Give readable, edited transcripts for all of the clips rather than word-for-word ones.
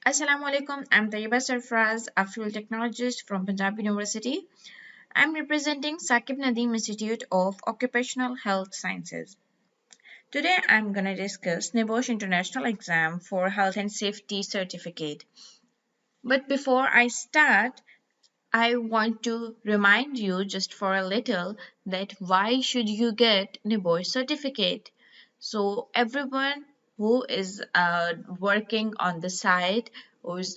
Assalamu alaikum. I'm Tayyiba a fuel technologist from Punjab University. I'm representing Saqib Nadeem Institute of Occupational Health Sciences. Today I'm going to discuss NEBOSH International Exam for Health and Safety Certificate. But before I start, I want to remind you just for a little that why should you get NEBOSH certificate? So everyone who is working on the site, who's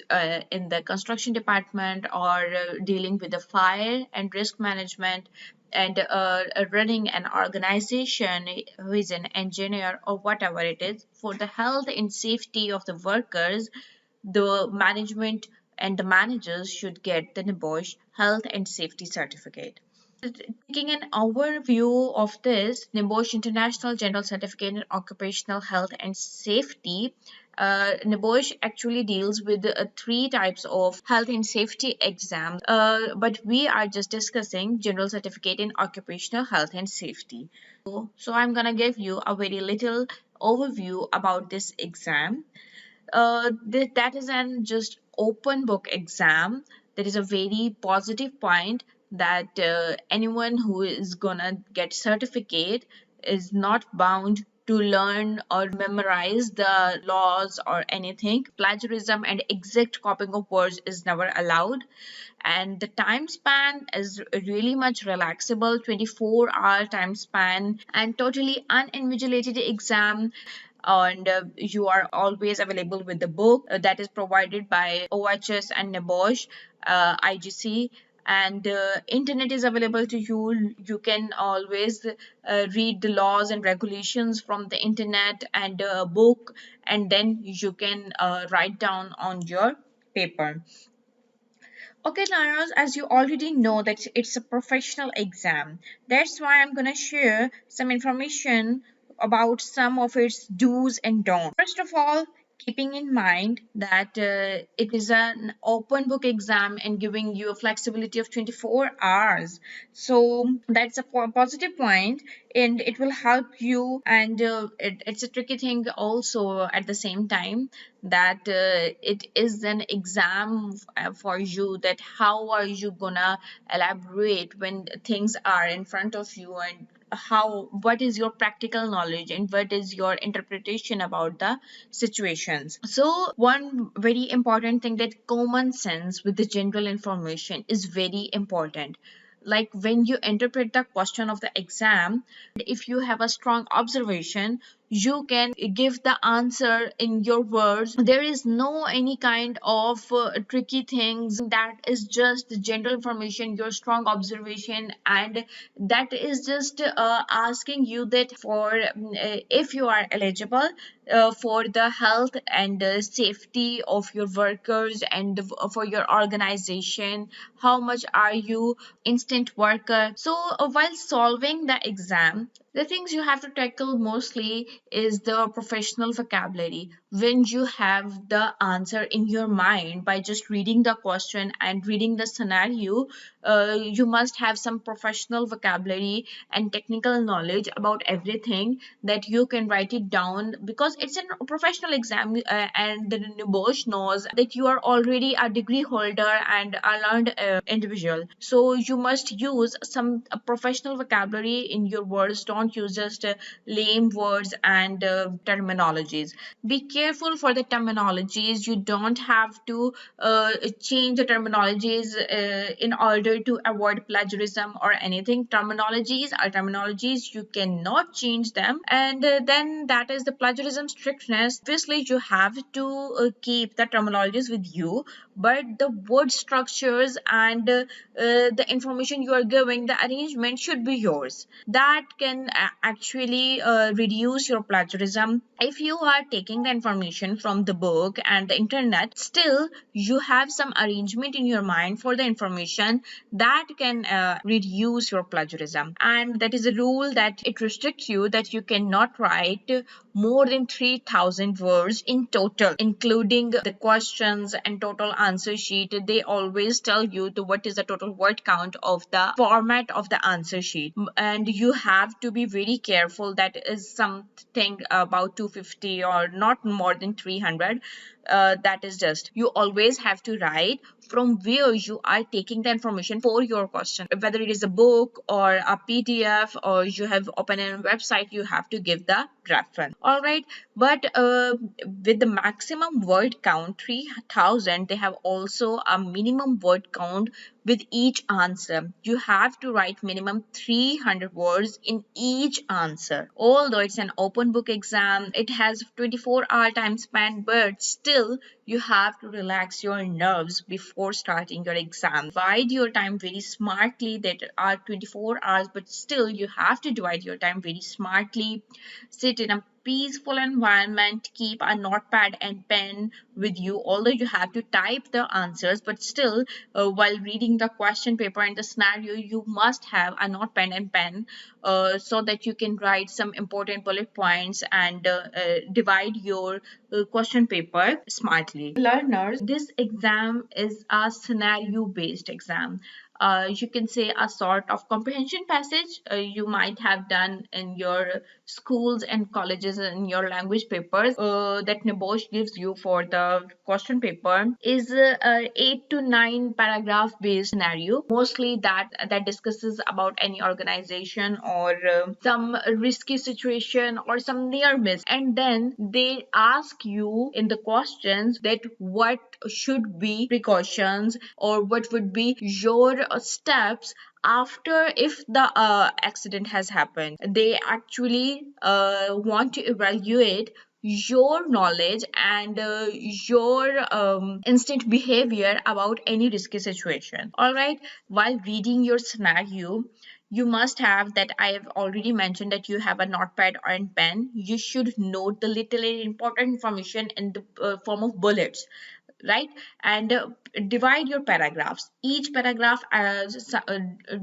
in the construction department or dealing with the fire and risk management and running an organization, who is an engineer or whatever it is, for the health and safety of the workers, the management and the managers should get the NEBOSH Health and Safety Certificate. Taking an overview of this, NEBOSH International General Certificate in Occupational Health and Safety, NEBOSH actually deals with three types of health and safety exams, but we are just discussing General Certificate in Occupational Health and Safety. So I'm gonna give you a very little overview about this exam. That is an just open book exam. That is a very positive point that anyone who is gonna get certificate is not bound to learn or memorize the laws or anything. Plagiarism and exact copying of words is never allowed, and the time span is really much relaxable, 24-hour time span and totally uninvigilated exam. And you are always available with the book that is provided by OHS and NEBOSH IGC, and internet is available to you. You can always read the laws and regulations from the internet and book, and then you can write down on your paper. Okay, learners, as you already know that it's a professional exam. That's why I'm gonna share some information about some of its do's and don'ts. First of all, keeping in mind that it is an open book exam and giving you a flexibility of 24 hours. So that's a positive point, and it will help you. And it's a tricky thing also at the same time that it is an exam for you, that how are you gonna elaborate when things are in front of you, and how, what is your practical knowledge and what is your interpretation about the situations. So one very important thing, that common sense with the general information is very important. Like when you interpret the question of the exam, if you have a strong observation, you can give the answer in your words. There is no any kind of tricky things. That is just general information, your strong observation, and that is just asking you that for if you are eligible for the health and safety of your workers and for your organization, how much are you instant worker. So while solving the exam, the things you have to tackle mostly is the professional vocabulary. When you have the answer in your mind by just reading the question and reading the scenario, you must have some professional vocabulary and technical knowledge about everything, that you can write it down, because it's a professional exam, and the NEBOSH knows that you are already a degree holder and a learned individual. So you must use some professional vocabulary in your words. Don't use just lame words and terminologies. Be careful for the terminologies. You don't have to change the terminologies in order to avoid plagiarism or anything. Terminologies are terminologies, you cannot change them, and then that is the plagiarism strictness. Obviously you have to keep the terminologies with you, but the word structures and the information you are giving, the arrangement should be yours. That can actually reduce your plagiarism. If you are taking the information from the book and the internet, still you have some arrangement in your mind for the information, that can reduce your plagiarism. And that is a rule that it restricts you, that you cannot write more than 3000 words in total, including the questions and total answer sheet. They always tell you what is the total word count of the format of the answer sheet, and you have to be very careful. That is something about 250 or not more than 300. that is just you always have to write from where you are taking the information for your question, whether it is a book or a PDF or you have opened a website, you have to give the reference. All right, but with the maximum word count 3000, they have also a minimum word count with each answer. You have to write minimum 300 words in each answer. Although it's an open book exam, it has 24-hour time span, but still you have to relax your nerves before starting your exam. Divide your time very smartly. There are 24 hours, but still you have to divide your time very smartly. Sit in a peaceful environment, keep a notepad and pen with you, although you have to type the answers, but still while reading the question paper and the scenario, you must have a notepad and pen so that you can write some important bullet points and divide your question paper smartly. Learners, this exam is a scenario based exam. You can say a sort of comprehension passage you might have done in your schools and colleges in your language papers that NEBOSH gives you for the question paper is a 8 to 9 paragraph based scenario, mostly that discusses about any organization or some risky situation or some near miss, and then they ask you in the questions that what should be precautions or what would be your steps after if the accident has happened. They actually want to evaluate your knowledge and your instant behavior about any risky situation. All right, while reading your scenario, you must have that I have already mentioned that you have a notepad and pen. You should note the little important information in the form of bullets, right? And divide your paragraphs. Each paragraph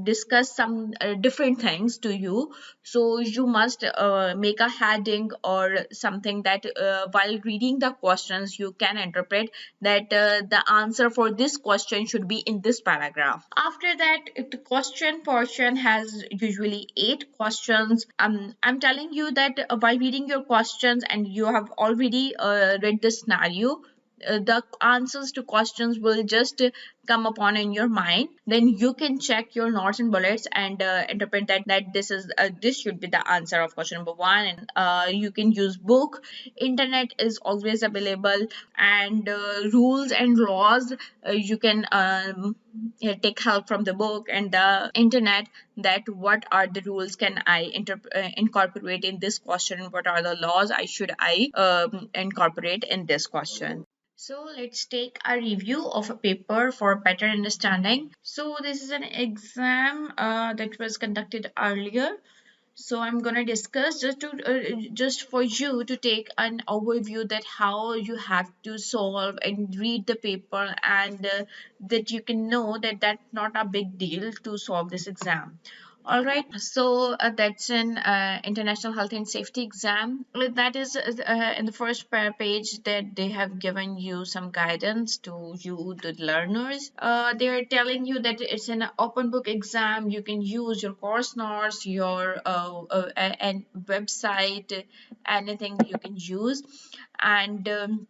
discuss some different things to you, so you must make a heading or something that while reading the questions you can interpret that the answer for this question should be in this paragraph. After that, if the question portion has usually 8 questions, I'm telling you that while reading your questions and you have already read the scenario, the answers to questions will just come upon in your mind. Then you can check your notes and bullets and interpret that this should be the answer of question number 1. And you can use book. Internet is always available, and rules and laws, you can take help from the book and the internet, that what are the rules can I incorporate in this question, what are the laws I should incorporate in this question. So let's take a review of a paper for better understanding. So this is an exam that was conducted earlier. So I'm gonna discuss just for you to take an overview that how you have to solve and read the paper, and that you can know that that's not a big deal to solve this exam. All right, so that's an international health and safety exam. That is in the first page that they have given you some guidance to you, the learners. They are telling you that it's an open book exam. You can use your course notes, your and website, anything you can use, and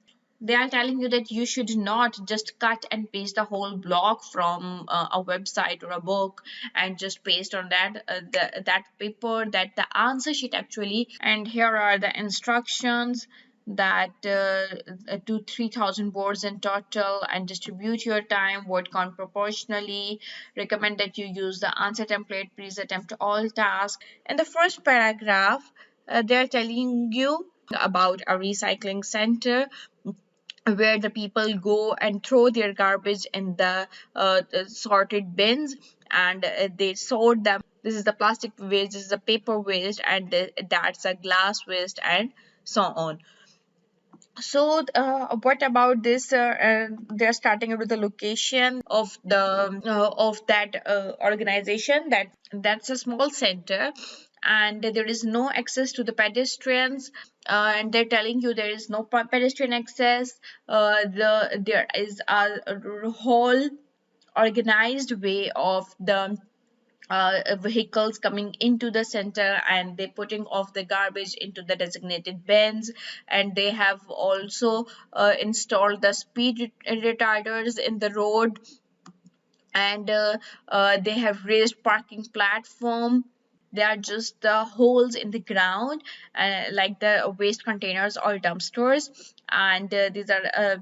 they are telling you that you should not just cut and paste the whole block from a website or a book and just paste on that paper, that the answer sheet actually. And here are the instructions that 2 3,000 words in total, and distribute your time word count proportionally. Recommend that you use the answer template. Please attempt all tasks. In the first paragraph, they're telling you about a recycling center where the people go and throw their garbage in the sorted bins, and they sort them. This is the plastic waste, this is the paper waste, and that's a glass waste, and so on. So what about this they're starting with the location of that organization, that's a small center, and there is no access to the pedestrians, and they're telling you there is no pedestrian access. There is a whole organized way of the vehicles coming into the center, and they putting off the garbage into the designated bins. And they have also installed the speed retarders in the road. And they have raised parking platform. They are just the holes in the ground, like the waste containers or dumpsters. And these are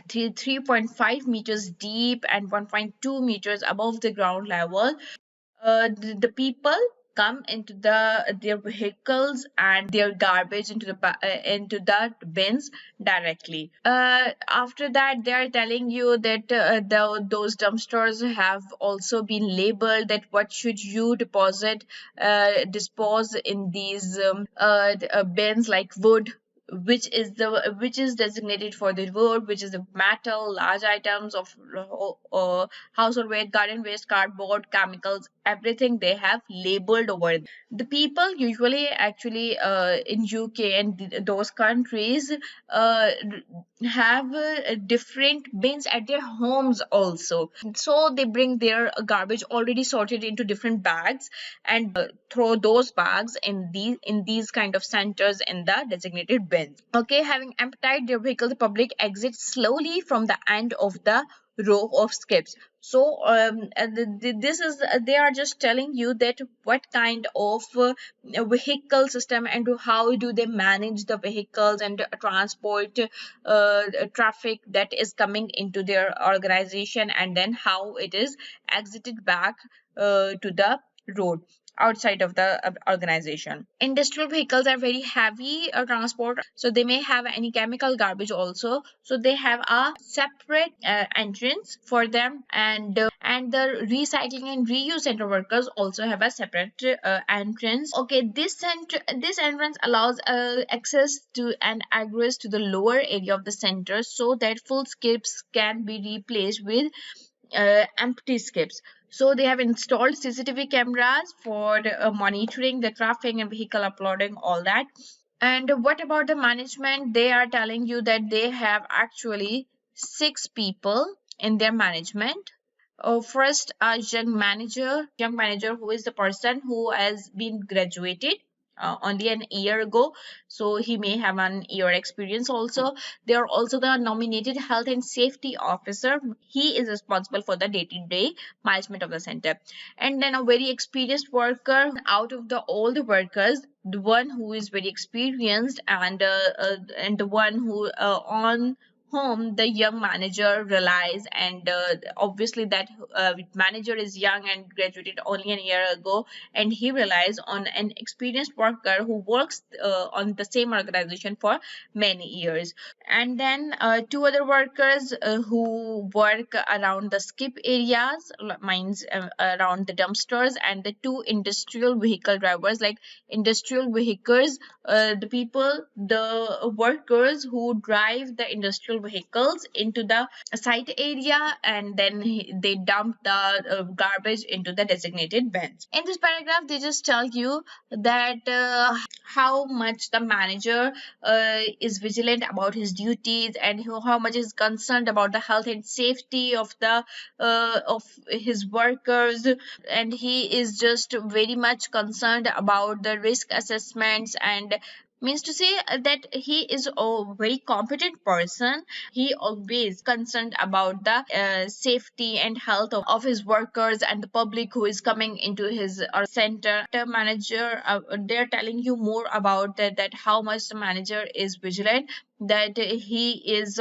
3.5 meters deep and 1.2 meters above the ground level. The people come into their vehicles and their garbage into the bins directly. After that, they are telling you that those dumpsters have also been labeled, that what should you dispose in these bins, like wood, which is designated for the wood, which is the metal, large items of household waste, garden waste, cardboard, chemicals, everything they have labeled over there. The people usually actually in UK and those countries have different bins at their homes also. So they bring their garbage already sorted into different bags, and throw those bags in these kind of centers in the designated bins. Okay, having emptied their vehicle, the public exits slowly from the end of the row of skips. So this is they are just telling you that what kind of vehicle system, and how do they manage the vehicles and transport traffic that is coming into their organization, and then how it is exited back to the road outside of the organization. Industrial vehicles are very heavy transport, so they may have any chemical garbage also. So they have a separate entrance for them. And the recycling and reuse center workers also have a separate entrance. Okay, this entrance allows access to and egress to the lower area of the center, so that full skips can be replaced with empty skips. So they have installed CCTV cameras for monitoring the traffic and vehicle uploading, all that. And what about the management? They are telling you that they have actually 6 people in their management. First, a young manager who is the person who has been graduated only an year ago, so he may have an year experience also. They are also the nominated health and safety officer. He is responsible for the day-to-day management of the center. And then a very experienced worker. Out of the all the workers, the one who is very experienced, and the one who on whom the young manager relies. And obviously that manager is young and graduated only a year ago, and he relies on an experienced worker who works on the same organization for many years. And then 2 other workers who work around the skip areas, means around the dumpsters. And the 2 industrial vehicle drivers, like industrial vehicles, the workers who drive the industrial vehicles into the site area, and then they dump the garbage into the designated bins. In this paragraph, they just tell you that how much the manager is vigilant about his duties, and how much is concerned about the health and safety of his workers. And he is just very much concerned about the risk assessments, and means to say that he is a very competent person. He always concerned about the safety and health of his workers and the public who is coming into his center. The manager, they're telling you more about that how much the manager is vigilant, that he's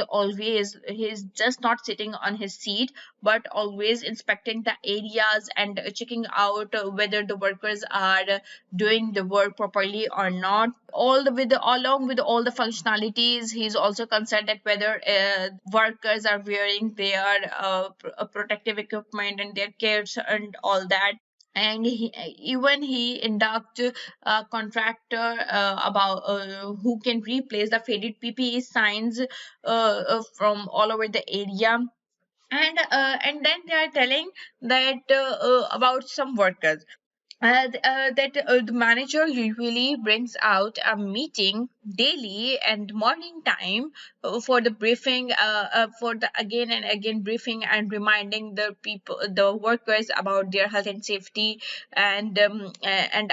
just not sitting on his seat, but always inspecting the areas and checking out whether the workers are doing the work properly or not. Along with all the functionalities, he's also concerned that whether workers are wearing their protective equipment and their cares and all that. And he induct a contractor about who can replace the faded PPE signs from all over the area. And then they are telling that about some workers, that the manager usually brings out a meeting daily and morning time for the briefing, for the again and again briefing and reminding the people, the workers, about their health and safety, and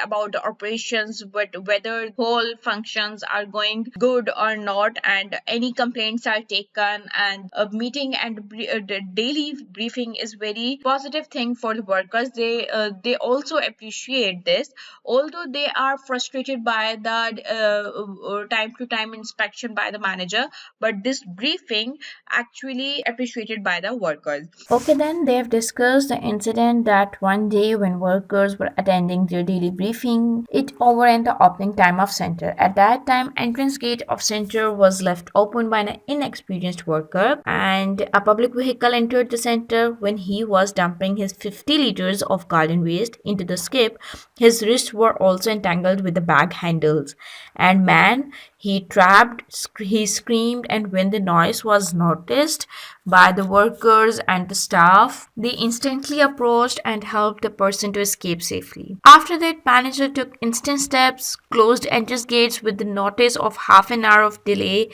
about the operations, but whether whole functions are going good or not, and any complaints are taken. And a meeting and the daily briefing is very positive thing for the workers. They also appreciate this, although they are frustrated by the time to time inspection by the manager, but this briefing actually appreciated by the workers. Okay, then they have discussed the incident that one day when workers were attending their daily briefing, it overran the opening time of center. At that time, entrance gate of center was left open by an inexperienced worker, and a public vehicle entered the center. When he was dumping his 50 liters of garden waste into the skip, his wrists were also entangled with the bag handles. And man, he trapped, he screamed, and when the noise was noticed by the workers and the staff, they instantly approached and helped the person to escape safely. After that, manager took instant steps, closed entrance gates with the notice of half an hour of delay,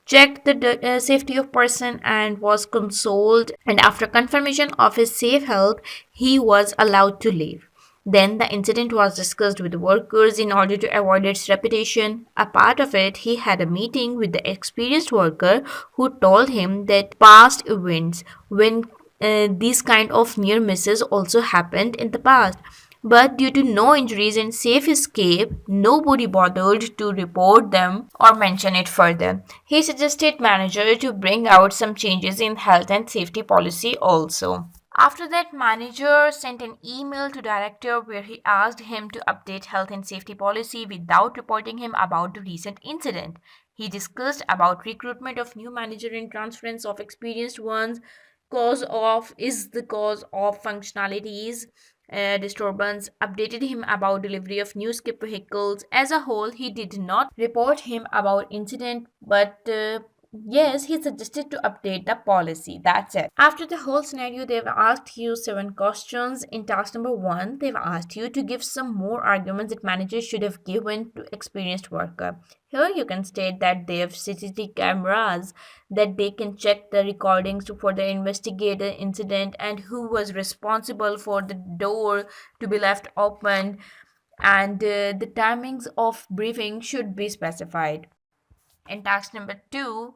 checked the safety of person, and was consoled, and after confirmation of his safe health, he was allowed to leave. Then the incident was discussed with the workers in order to avoid its repetition. A part of it, he had a meeting with the experienced worker who told him that past events, when these kind of near misses also happened in the past. But due to no injuries and safe escape, nobody bothered to report them or mention it further. He suggested manager to bring out some changes in health and safety policy also. After that, manager sent an email to director where he asked him to update health and safety policy without reporting him about the recent incident. He discussed about recruitment of new manager and transference of experienced ones. Cause of is the cause of functionalities disturbance, updated him about delivery of new skip vehicles. As a whole, he did not report him about incident, but yes, he suggested to update the policy. That's it. After the whole scenario, they've asked you 7 questions. In task number 1, they've asked you to give some more arguments that managers should have given to experienced worker. Here you can state that they have CCTV cameras, that they can check the recordings to further investigate the incident, and who was responsible for the door to be left open, and the timings of briefing should be specified. In task number 2,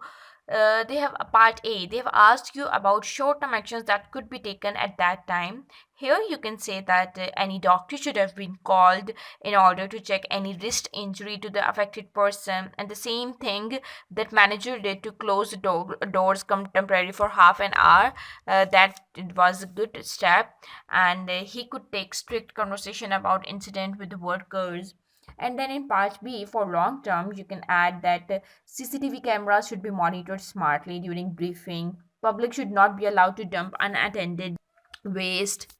they have a part A. They have asked you about short-term actions that could be taken at that time. Here you can say that any doctor should have been called in order to check any wrist injury to the affected person, and the same thing that manager did to close the doors temporarily for half an hour. That it was a good step, and he could take strict conversation about incident with the workers. And then in part B, for long term, you can add that CCTV cameras should be monitored smartly during briefing. Public should not be allowed to dump unattended waste.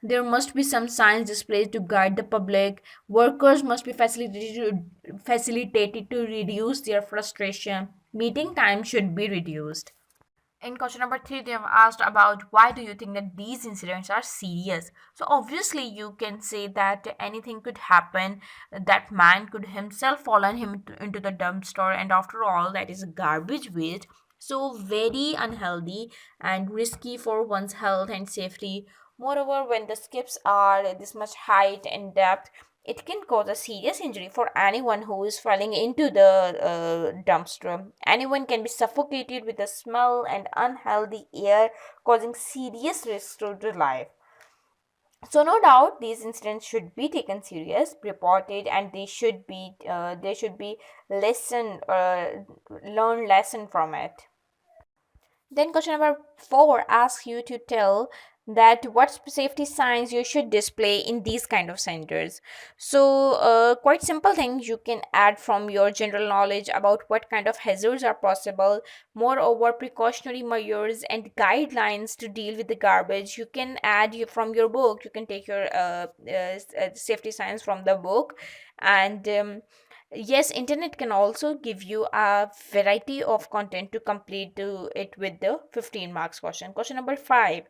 There must be some signs displayed to guide the public. Workers must be facilitated to reduce their frustration. Meeting time should be reduced. In question number 3, they have asked about why do you think that these incidents are serious. So obviously you can say that anything could happen, that man could himself fall on him into the dumpster, and after all that is garbage waste, so very unhealthy and risky for one's health and safety. Moreover, when the skips are this much height and depth, it can cause a serious injury for anyone who is falling into the dumpster. Anyone can be suffocated with the smell and unhealthy air, causing serious risks to the life. So no doubt these incidents should be taken serious, reported, and they should be lesson learn lesson from it. Then question number 4 asks you to tell that what safety signs you should display in these kind of centers. So quite simple things you can add from your general knowledge about what kind of hazards are possible. Moreover, precautionary measures and guidelines to deal with the garbage you can add from your book. You can take your safety signs from the book. And yes, internet can also give you a variety of content to complete it with the 15 marks question. Question number 5.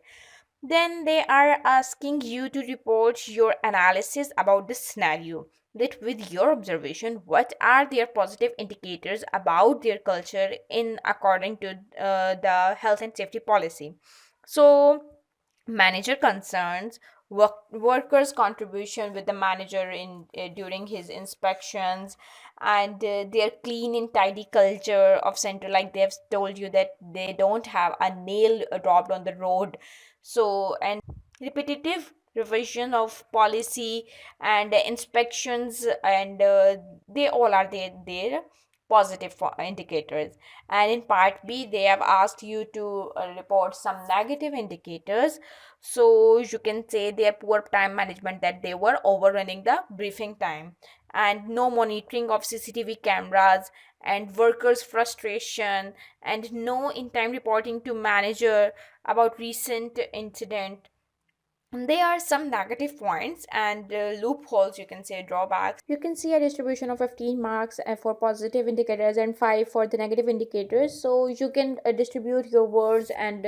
Then they are asking you to report your analysis about the scenario. that with your observation, what are their positive indicators about their culture in according to the health and safety policy. So manager concerns, workers contribution with the manager in during his inspections, and their clean and tidy culture of center, like they've told you that they don't have a nail dropped on the road. So, and repetitive revision of policy and inspections, and they all are there positive indicators. And in part B, they have asked you to report some negative indicators. So you can say their poor time management, that they were overrunning the briefing time, and no monitoring of CCTV cameras, and workers frustration, and no in time reporting to manager about recent incident. There are some negative points and loopholes, you can say drawbacks. You can see a distribution of 15 marks for positive indicators and 5 for the negative indicators. So you can distribute your words and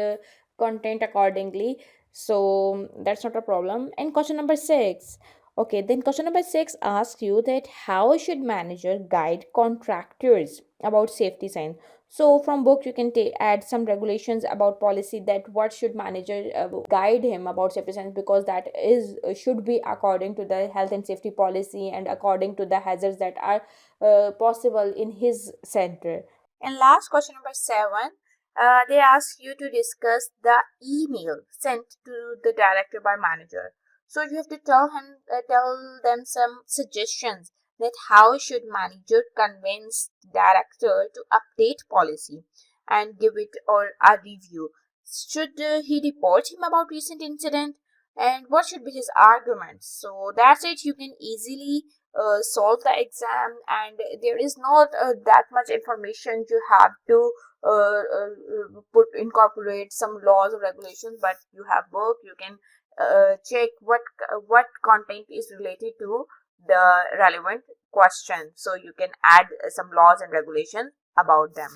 content accordingly. So that's not a problem. And question number 6. Okay, then question number 6 asks you that how should manager guide contractors about safety signs. So from book you can add some regulations about policy, that what should manager guide him about safety signs, because that is should be according to the health and safety policy and according to the hazards that are possible in his center. And last question number 7, they ask you to discuss the email sent to the director by manager. So you have to tell them some suggestions, that how should manager convince director to update policy and give it or a review. Should he report him about recent incident, and what should be his arguments? So that's it. You can easily solve the exam, and there is not that much information you have to put incorporate some laws or regulations, but you have book. You can check what content is related to the relevant question, so you can add some laws and regulations about them.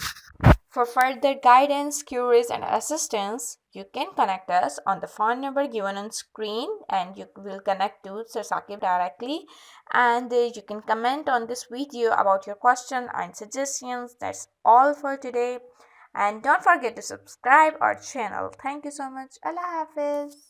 For further guidance, queries, and assistance, you can connect us on the phone number given on screen, and you will connect to Sir Saqib directly. And you can comment on this video about your question and suggestions. That's all for today. And don't forget to subscribe our channel. Thank you so much. Allah Hafiz.